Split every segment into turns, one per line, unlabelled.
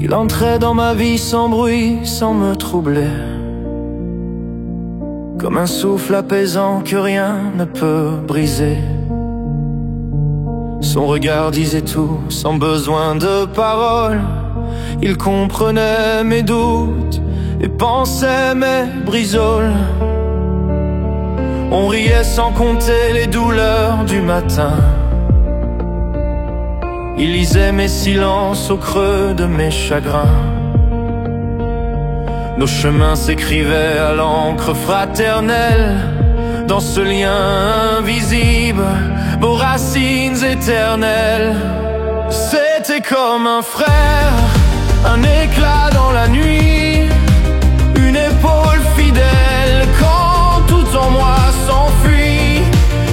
Il entrait dans ma vie sans bruit, sans me troubler, comme un souffle apaisant que rien ne peut briser. Son regard disait tout, sans besoin de paroles. Il comprenait mes doutes et pensait mes brisoles. On riait sans compter les douleurs du matin. Il lisait mes silences au creux de mes chagrins. Nos chemins s'écrivaient à l'encre fraternelle. Dans ce lien invisible, vos racines éternelles. C'était comme un frère, un éclat dans la nuit, une épaule fidèle quand tout en moi s'enfuit.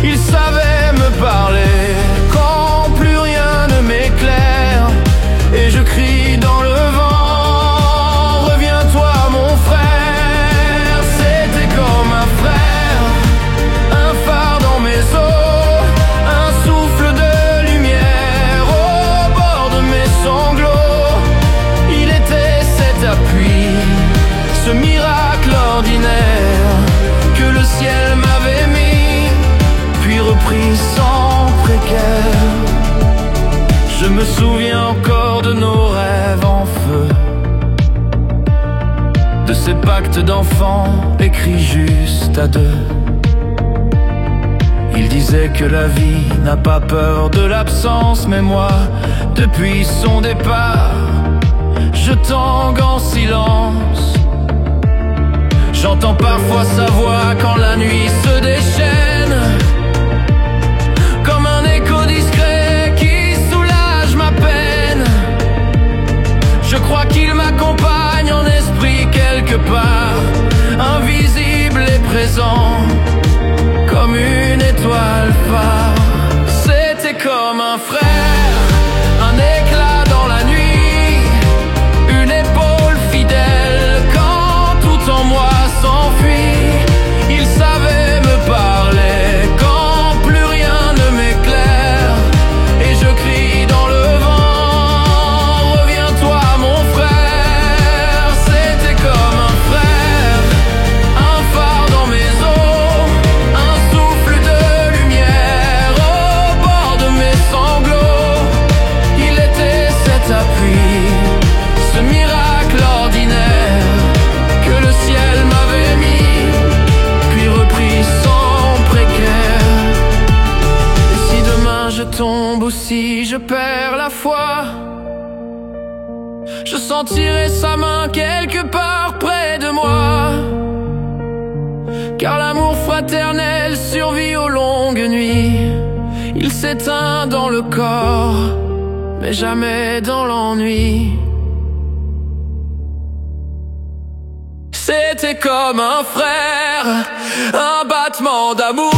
Il savait me parler quand plus rien ne m'éclaire, et je crie dans le vent, reviens-toi mon frère. C'était comme un frère, un phare dans mes eaux, un souffle de lumière au bord de mes sanglots. Il était cet appui, ce miracle ordinaire que le ciel m'avait mis, puis repris sans précaire. Je me souviens encore de nos rêves en feu, de ces pactes d'enfants écrits juste à deux. Il disait que la vie n'a pas peur de l'absence, mais moi, depuis son départ, je tangue en silence. J'entends parfois sa voix quand la nuit se déchaîne, comme un écho discret qui soulage ma peine. Je crois qu'il m'accompagne en esprit quelque part, invisible et présent, comme une étoile phare. C'était comme un frère, un éclat dans la nuit, une épaule fidèle quand tout en moi s'enfuit. Il savait me parler quand plus rien ne m'éclaire, et je crie dans le vent, reviens-toi mon frère. C'était comme un frère, un phare dans mes eaux, un souffle de lumière au bord de mes sanglots. Il était cet appui, ce miracle ordinaire que le ciel m'avait mis, puis repris sans précaire. Et si demain je tombe ou si je perds la foi, je sentirai sa main quelque part près de moi, car l'amour fraternel survit aux longues nuits. Il s'éteint dans le corps, mais jamais dans l'ennui. C'était comme un frère, un battement d'amour.